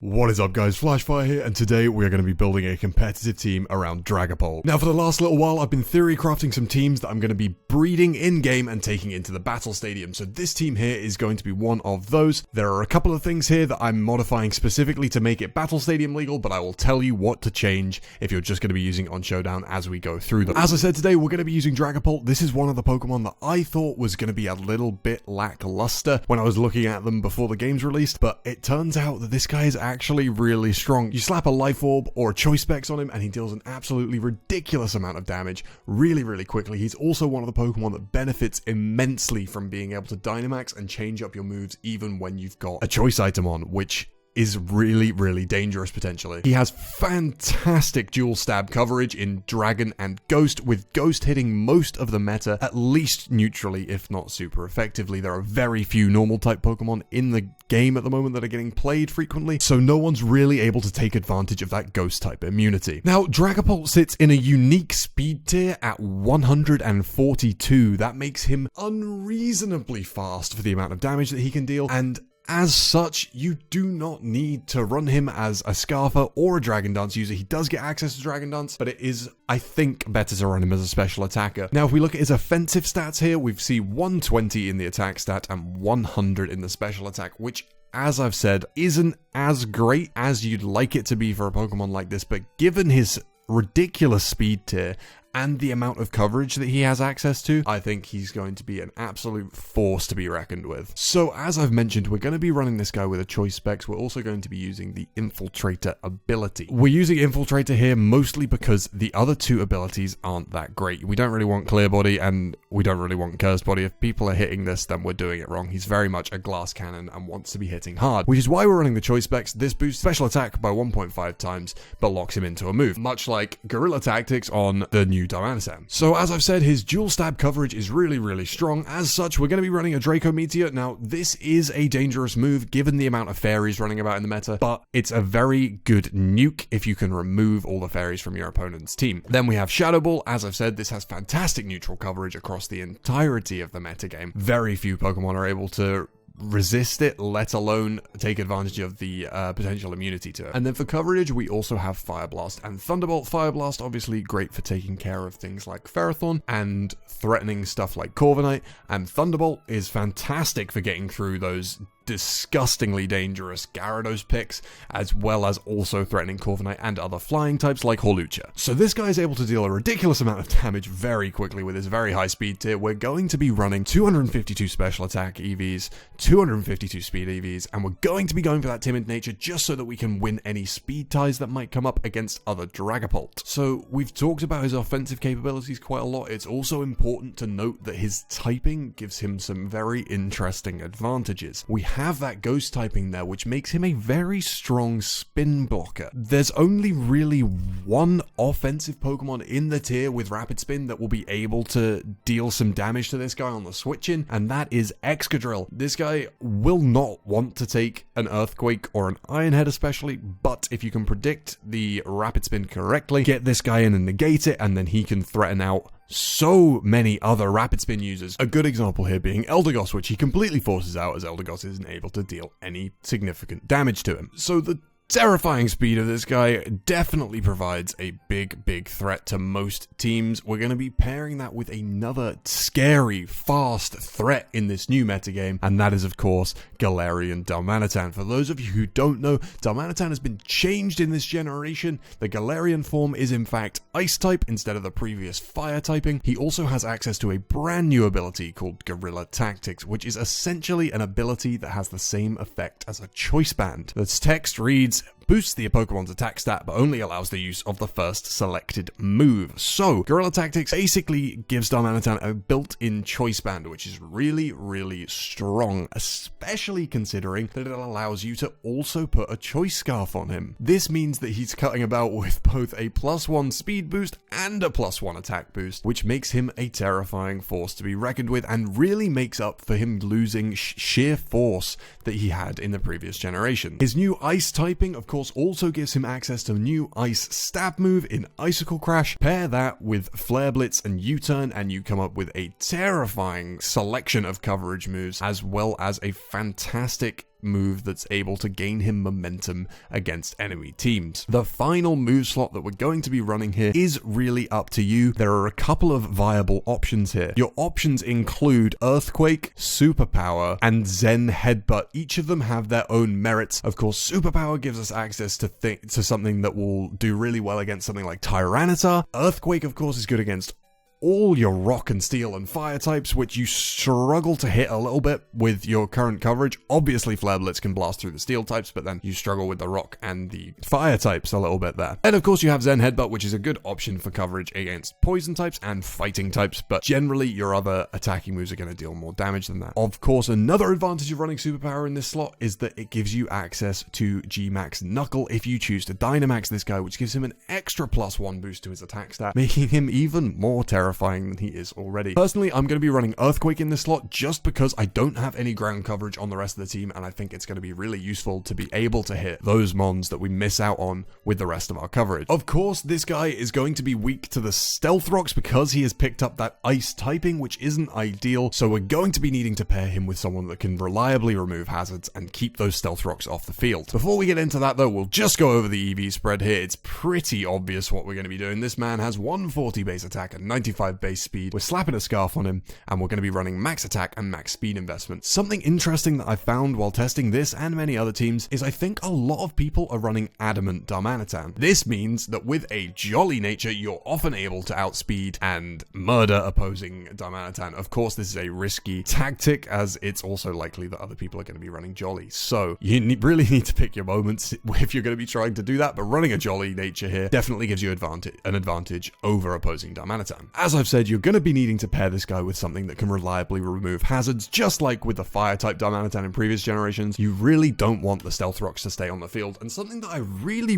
What is up guys, Flashfire here, and today we are going to be building a competitive team around Dragapult. Now for the last little while I've been theory crafting some teams that I'm going to be breeding in-game and taking into the battle stadium, so this team here is going to be one of those. There are a couple of things here that I'm modifying specifically to make it battle stadium legal, but I will tell you what to change if you're just going to be using it on Showdown as we go through them. As I said, today we're going to be using Dragapult. This is one of the Pokemon that I thought was going to be a little bit lackluster when I was looking at them before the game's released, but it turns out that this guy is actually really strong. You slap a Life Orb or a Choice Specs on him and he deals an absolutely ridiculous amount of damage really quickly. He's also one of the Pokemon that benefits immensely from being able to Dynamax and change up your moves even when you've got a choice item on, which is really dangerous potentially. He has fantastic dual stab coverage in Dragon and Ghost, with Ghost hitting most of the meta at least neutrally if not super effectively. There are very few normal type Pokemon in the game at the moment that are getting played frequently, so no one's really able to take advantage of that Ghost type immunity. Now Dragapult sits in a unique speed tier at 142. That makes him unreasonably fast for the amount of damage that he can deal, and as such, you do not need to run him as a Scarfer or a Dragon Dance user. He does get access to Dragon Dance, but it is, I think, better to run him as a special attacker. Now, if we look at his offensive stats here, we see 120 in the attack stat and 100 in the special attack, which, as I've said, isn't as great as you'd like it to be for a Pokemon like this, but given his ridiculous speed tier and the amount of coverage that he has access to, I think he's going to be an absolute force to be reckoned with. So as I've mentioned, we're going to be running this guy with a Choice Specs. We're also going to be using the Infiltrator ability. We're using Infiltrator here mostly because the other two abilities aren't that great. We don't really want Clear Body and we don't really want Cursed Body. If people are hitting this, then we're doing it wrong. He's very much a glass cannon and wants to be hitting hard, which is why we're running the Choice Specs. This boosts special attack by 1.5 times, but locks him into a move, much like Guerrilla Tactics on the new Darmanitan. So as I've said, his dual stab coverage is really strong. As such, we're going to be running a Draco Meteor. Now, this is a dangerous move given the amount of fairies running about in the meta, but it's a very good nuke if you can remove all the fairies from your opponent's team. Then we have Shadow Ball. As I've said, this has fantastic neutral coverage across the entirety of the metagame. Very few Pokemon are able to resist it, let alone take advantage of the potential immunity to it. And then for coverage, we also have Fire Blast and Thunderbolt. Fire Blast, obviously great for taking care of things like Ferrothorn and threatening stuff like Corviknight, and Thunderbolt is fantastic for getting through those disgustingly dangerous Gyarados picks, as well as also threatening Corviknight and other flying types like Hawlucha. So this guy is able to deal a ridiculous amount of damage very quickly with his very high speed tier. We're going to be running 252 special attack EVs, 252 speed EVs, and we're going to be going for that timid nature just so that we can win any speed ties that might come up against other Dragapult. So we've talked about his offensive capabilities quite a lot. It's also important to note that his typing gives him some very interesting advantages. We have that Ghost typing there, which makes him a very strong spin blocker. There's only really one offensive Pokemon in the tier with Rapid Spin that will be able to deal some damage to this guy on the switch in, and that is Excadrill. This guy will not want to take an Earthquake or an Iron Head especially, but if you can predict the Rapid Spin correctly, get this guy in and negate it, and then he can threaten out so many other Rapid Spin users. A good example here being Eldegoss, which he completely forces out as Eldegoss isn't able to deal any significant damage to him. So the terrifying speed of this guy definitely provides a big threat to most teams. We're going to be pairing that with another scary, fast threat in this new metagame, and that is, of course, Galarian Darmanitan. For those of you who don't know, Darmanitan has been changed in this generation. The Galarian form is, in fact, Ice type instead of the previous Fire typing. He also has access to a brand new ability called Guerrilla Tactics, which is essentially an ability that has the same effect as a Choice Band. The text reads, boosts the Pokemon's attack stat, but only allows the use of the first selected move. So, Guerrilla Tactics basically gives Darmanitan a built-in Choice Band, which is really strong, especially considering that it allows you to also put a Choice Scarf on him. This means that he's cutting about with both a +1 speed boost and a +1 attack boost, which makes him a terrifying force to be reckoned with and really makes up for him losing sheer force that he had in the previous generation. His new Ice typing, of course, also gives him access to a new Ice stab move in Icicle Crash. Pair that with Flare Blitz and U-Turn and you come up with a terrifying selection of coverage moves, as well as a fantastic move that's able to gain him momentum against enemy teams. The final move slot that we're going to be running here is really up to you. There are a couple of viable options here. Your options include Earthquake, Superpower, and Zen Headbutt. Each of them have their own merits. Of course, Superpower gives us access to something that will do really well against something like Tyranitar. Earthquake, of course, is good against all your rock and steel and fire types, which you struggle to hit a little bit with your current coverage. Obviously, Flare Blitz can blast through the steel types, but then you struggle with the rock and the fire types a little bit there. And of course, you have Zen Headbutt, which is a good option for coverage against poison types and fighting types, but generally, your other attacking moves are going to deal more damage than that. Of course, another advantage of running Superpower in this slot is that it gives you access to G-Max Knuckle if you choose to Dynamax this guy, which gives him an extra +1 boost to his attack stat, making him even more terrifying than he is already. Personally, I'm going to be running Earthquake in this slot just because I don't have any ground coverage on the rest of the team, and I think it's going to be really useful to be able to hit those mons that we miss out on with the rest of our coverage. Of course, this guy is going to be weak to the Stealth Rocks because he has picked up that Ice typing, which isn't ideal, so we're going to be needing to pair him with someone that can reliably remove hazards and keep those Stealth Rocks off the field. Before we get into that though, we'll just go over the EV spread here. It's pretty obvious what we're going to be doing. This man has 140 base attack and 95 base speed. We're slapping a scarf on him, and we're going to be running max attack and max speed investment. Something interesting that I found while testing this and many other teams is I think a lot of people are running Adamant Darmanitan. This means that with a jolly nature, you're often able to outspeed and murder opposing Darmanitan. Of course, this is a risky tactic, as it's also likely that other people are going to be running jolly. So you really need to pick your moments if you're going to be trying to do that, but running a jolly nature here definitely gives you an advantage over opposing Darmanitan. As I've said, you're going to be needing to pair this guy with something that can reliably remove hazards, just like with the fire type Darmanitan in previous generations. You really don't want the Stealth Rocks to stay on the field, and something that I really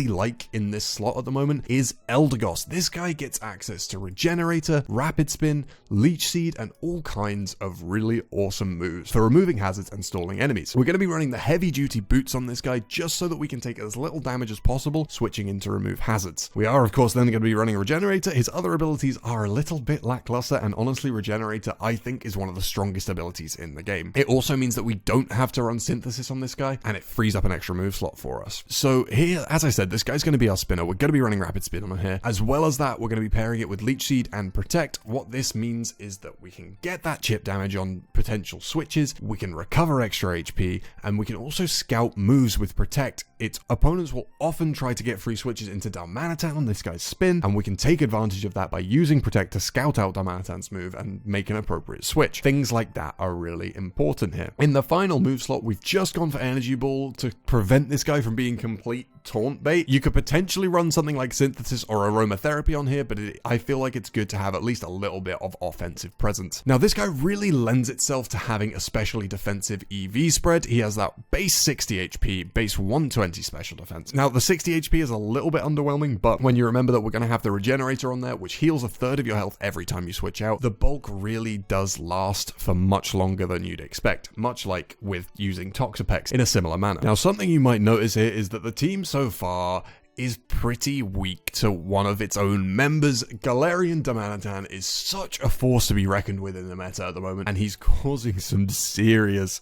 like in this slot at the moment is Eldegoss. This guy gets access to Regenerator, Rapid Spin, Leech Seed, and all kinds of really awesome moves for removing hazards and stalling enemies. We're going to be running the heavy duty boots on this guy just so that we can take as little damage as possible, switching in to remove hazards. We are of course then going to be running Regenerator. His other abilities are a little bit lackluster, and honestly, Regenerator I think is one of the strongest abilities in the game. It also means that we don't have to run Synthesis on this guy, and it frees up an extra move slot for us. So here, as I said, this guy's going to be our spinner. We're going to be running Rapid Spin on him here. As well as that, we're going to be pairing it with Leech Seed and Protect. What this means is that we can get that chip damage on potential switches, we can recover extra HP, and we can also scout moves with Protect. Its opponents will often try to get free switches into Darmanitan on this guy's spin, and we can take advantage of that by using Protect to scout out Darmanitan's move and make an appropriate switch. Things like that are really important here. In the final move slot, we've just gone for Energy Ball to prevent this guy from being complete taunt bait. You could potentially run something like Synthesis or Aromatherapy on here, but I feel like it's good to have at least a little bit of offensive presence. Now, this guy really lends itself to having a specially defensive EV spread. He has that base 60 HP, base 120 special defense. Now, the 60 HP is a little bit underwhelming, but when you remember that we're going to have the Regenerator on there, which heals 1/3 of your health every time you switch out, the bulk really does last for much longer than you'd expect, much like with using Toxapex in a similar manner. Now, something you might notice here is that the team so far is pretty weak to one of its own members. Galarian Darmanitan is such a force to be reckoned with in the meta at the moment, and he's causing some serious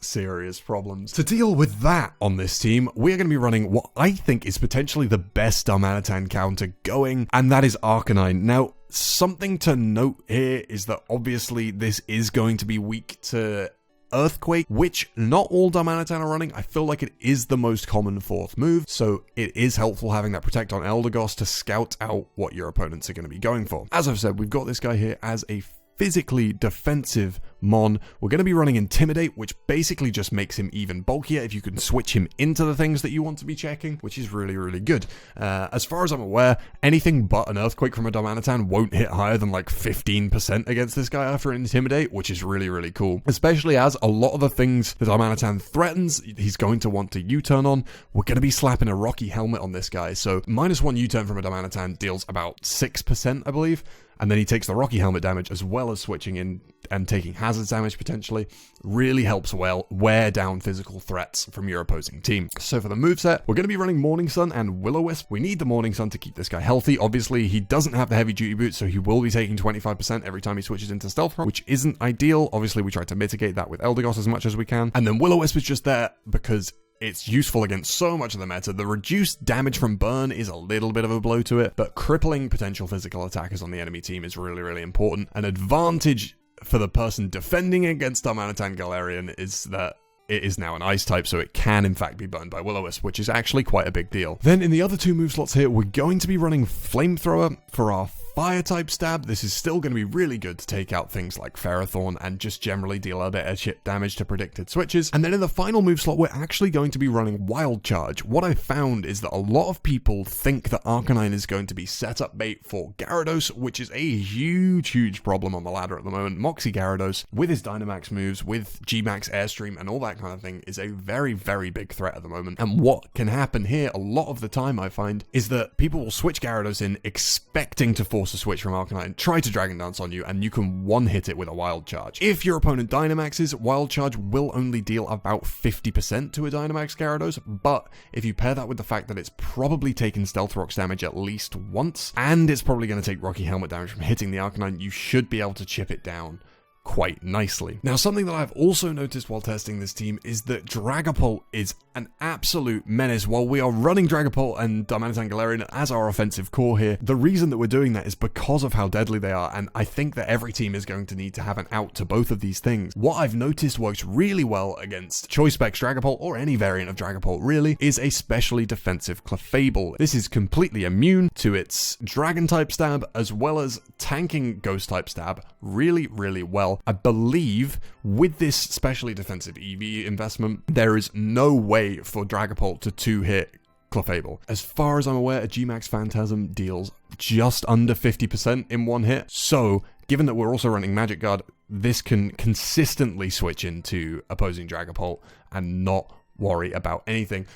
problems. To deal with that on this team, we're going to be running what I think is potentially the best Darmanitan counter going, and that is Arcanine. Now, something to note here is that obviously this is going to be weak to Earthquake, which not all Darmanitan are running. I feel like it is the most common fourth move, so it is helpful having that Protect on Eldegoss to scout out what your opponents are going to be going for. As I've said, we've got this guy here as a physically defensive mon. We're going to be running Intimidate, which basically just makes him even bulkier if you can switch him into the things that you want to be checking, which is really good. As far as I'm aware, anything but an Earthquake from a Darmanitan won't hit higher than like 15% against this guy after Intimidate, which is really cool. Especially as a lot of the things that Darmanitan threatens, he's going to want to U-turn on. We're going to be slapping a Rocky Helmet on this guy, so -1 U-turn from a Darmanitan deals about 6%, I believe. and then he takes the Rocky Helmet damage as well as switching in and taking Hazard damage potentially. Really helps wear down physical threats from your opposing team. So for the moveset, we're going to be running Morning Sun and Will-O-Wisp. We need the Morning Sun to keep this guy healthy. Obviously, he doesn't have the heavy duty boots, so he will be taking 25% every time he switches into Stealth Rock, which isn't ideal. Obviously, we try to mitigate that with Eldegoss as much as we can. And then Will-O-Wisp is just there because it's useful against so much of the meta. The reduced damage from burn is a little bit of a blow to it, but crippling potential physical attackers on the enemy team is really, really important. An advantage for the person defending against Darmanitan Galarian is that it is now an ice type, so it can in fact be burned by Will-O-Wisp, which is actually quite a big deal. Then in the other 2 move slots here, we're going to be running Flamethrower for our fire type stab. This is still going to be really good to take out things like Ferrothorn and just generally deal a bit of chip damage to predicted switches. And then in the final move slot, we're actually going to be running Wild Charge. What I found is that a lot of people think that Arcanine is going to be setup bait for Gyarados, which is a huge problem on the ladder at the moment. Moxie Gyarados, with his Dynamax moves, with G-Max Airstream and all that kind of thing, is a very big threat at the moment. And what can happen here a lot of the time, I find, is that people will switch Gyarados in expecting to force a switch from Arcanine, try to Dragon Dance on you, and you can one-hit it with a Wild Charge. If your opponent Dynamaxes, Wild Charge will only deal about 50% to a Dynamax Gyarados, but if you pair that with the fact that it's probably taken Stealth Rock's damage at least once, and it's probably going to take Rocky Helmet damage from hitting the Arcanine, you should be able to chip it down quite nicely. Now, something that I've also noticed while testing this team is that Dragapult is an absolute menace. While we are running Dragapult and Darmanitan Galarian as our offensive core here, the reason that we're doing that is because of how deadly they are, and I think that every team is going to need to have an out to both of these things. What I've noticed works really well against Choice Specs Dragapult, or any variant of Dragapult really, is a specially defensive Clefable. This is completely immune to its Dragon type stab, as well as tanking Ghost type stab really well. I believe with this specially defensive EV investment, there is no way for Dragapult to 2-hit Clefable. As far as I'm aware, a G-Max Phantasm deals just under 50% in one hit. So, given that we're also running Magic Guard, this can consistently switch into opposing Dragapult and not worry about anything.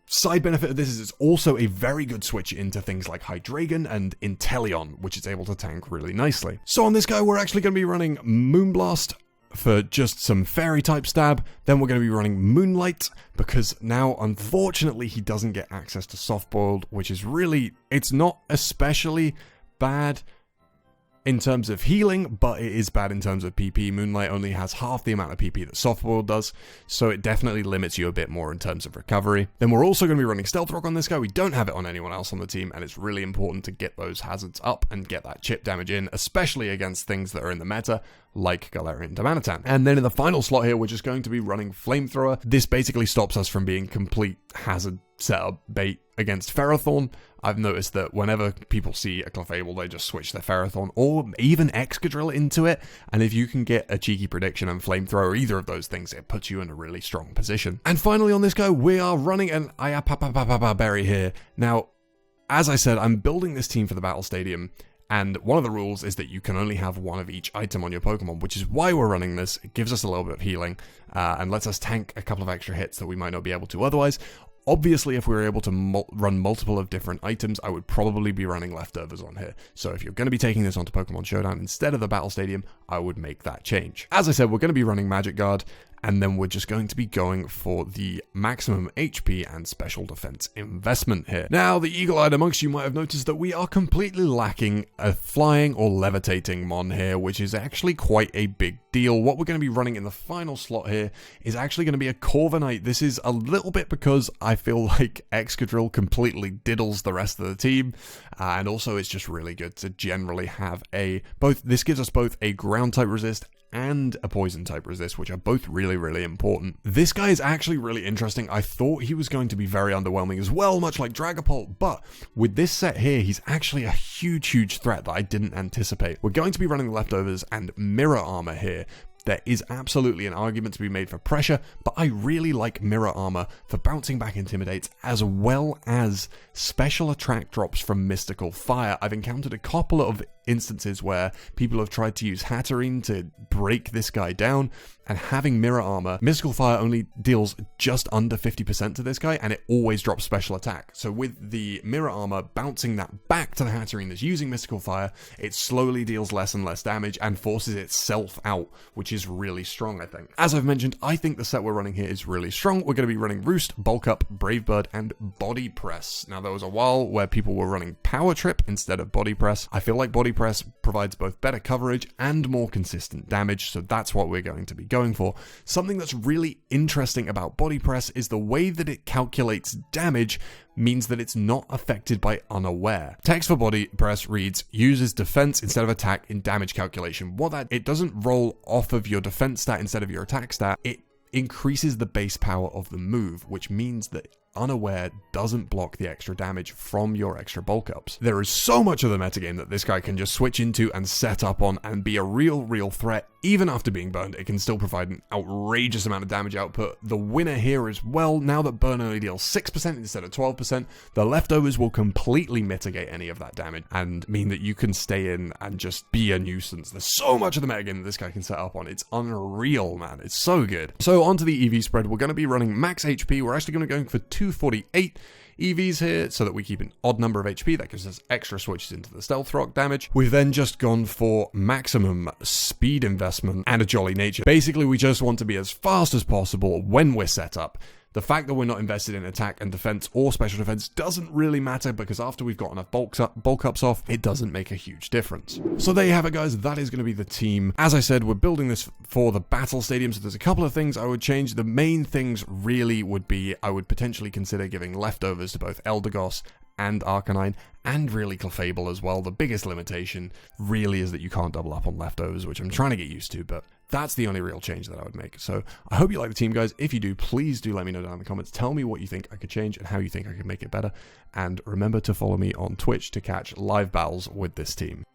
Side benefit of this is it's also a very good switch into things like Hydreigon and Inteleon, which is able to tank really nicely. So on this guy, we're actually going to be running Moonblast for just some fairy type stab. Then we're going to be running Moonlight because now, unfortunately, he doesn't get access to Soft Boiled, which is really, it's not especially bad in terms of healing, but it is bad in terms of PP. Moonlight only has half the amount of PP that Softboiled does, so it definitely limits you a bit more in terms of recovery. Then we're also going to be running Stealth Rock on this guy. We don't have it on anyone else on the team, and it's really important to get those hazards up and get that chip damage in, especially against things that are in the meta, like Galarian Darmanitan. And then in the final slot here, we're just going to be running Flamethrower. This basically stops us from being complete hazard setup bait against Ferrothorn. I've noticed that whenever people see a Clefable, they just switch their Ferrothorn or even Excadrill into it, and if you can get a cheeky prediction and Flamethrower, either of those things, it puts you in a really strong position. And finally on this guy, we are running an Ayapapapapapa berry here. Now, as I said, I'm building this team for the Battle Stadium, and one of the rules is that you can only have one of each item on your Pokemon, which is why we're running this. It gives us a little bit of healing, and lets us tank a couple of extra hits that we might not be able to otherwise. Obviously, if we were able to run multiple of different items, I would probably be running leftovers on here. So if you're going to be taking this onto Pokemon Showdown instead of the Battle Stadium, I would make that change. As I said, we're going to be running Magic Guard, and then we're just going to be going for the maximum HP and special defense investment here. Now, the eagle-eyed amongst you might have noticed that we are completely lacking a flying or levitating mon here, which is actually quite a big deal. What we're going to be running in the final slot here is actually going to be a Corviknight. This is a little bit because I feel like Excadrill completely diddles the rest of the team, and also it's just really good to generally have this gives us both a ground type resist and a poison type resist, which are both really important. This guy is actually really interesting. I thought he was going to be very underwhelming as well, much like Dragapult, but with this set here, he's actually a huge threat that I didn't anticipate. We're going to be running leftovers and mirror armor here. There is absolutely an argument to be made for pressure, but I really like mirror armor for bouncing back intimidates, as well as special attract drops from Mystical Fire. I've encountered a couple of instances where people have tried to use Hatterene to break this guy down, and having Mirror Armor, Mystical Fire only deals just under 50% to this guy, and it always drops special attack. So with the Mirror Armor bouncing that back to the Hatterene that's using Mystical Fire, it slowly deals less and less damage and forces itself out, which is really strong, I think. As I've mentioned, I think the set we're running here is really strong. We're going to be running Roost, Bulk Up, Brave Bird, and Body Press. Now, there was a while where people were running Power Trip instead of Body Press. I feel like Body Press provides both better coverage and more consistent damage, so that's what we're going to be going for. Something that's really interesting about Body Press is the way that it calculates damage means that it's not affected by Unaware. Text for Body Press reads, uses defense instead of attack in damage calculation. It doesn't roll off of your defense stat instead of your attack stat. It increases the base power of the move, which means that Unaware doesn't block the extra damage from your extra bulk ups. There is so much of the metagame that this guy can just switch into and set up on and be a real threat. Even after being burned, it can still provide an outrageous amount of damage output. The winner here is, well, now that burn only deals 6% instead of 12%, the leftovers will completely mitigate any of that damage and mean that you can stay in and just be a nuisance. There's so much of the metagame that this guy can set up on. It's unreal, man. It's so good. So onto the EV spread. We're going to be running max HP. We're actually going to be going for 248 EVs here so that we keep an odd number of HP. That gives us extra switches into the Stealth Rock damage. We've then just gone for maximum speed investment and a Jolly Nature. Basically, we just want to be as fast as possible when we're set up. The fact that we're not invested in attack and defense or special defense doesn't really matter, because after we've got enough bulk ups off, it doesn't make a huge difference. So there you have it, guys. That is going to be the team. As I said, we're building this for the battle stadium, so there's a couple of things I would change. The main things really would be, I would potentially consider giving leftovers to both Eldegoss and Arcanine, and really Clefable as well. The biggest limitation really is that you can't double up on leftovers, which I'm trying to get used to, but that's the only real change that I would make. So I hope you like the team, guys. If you do, please do let me know down in the comments. Tell me what you think I could change and how you think I could make it better. And remember to follow me on Twitch to catch live battles with this team.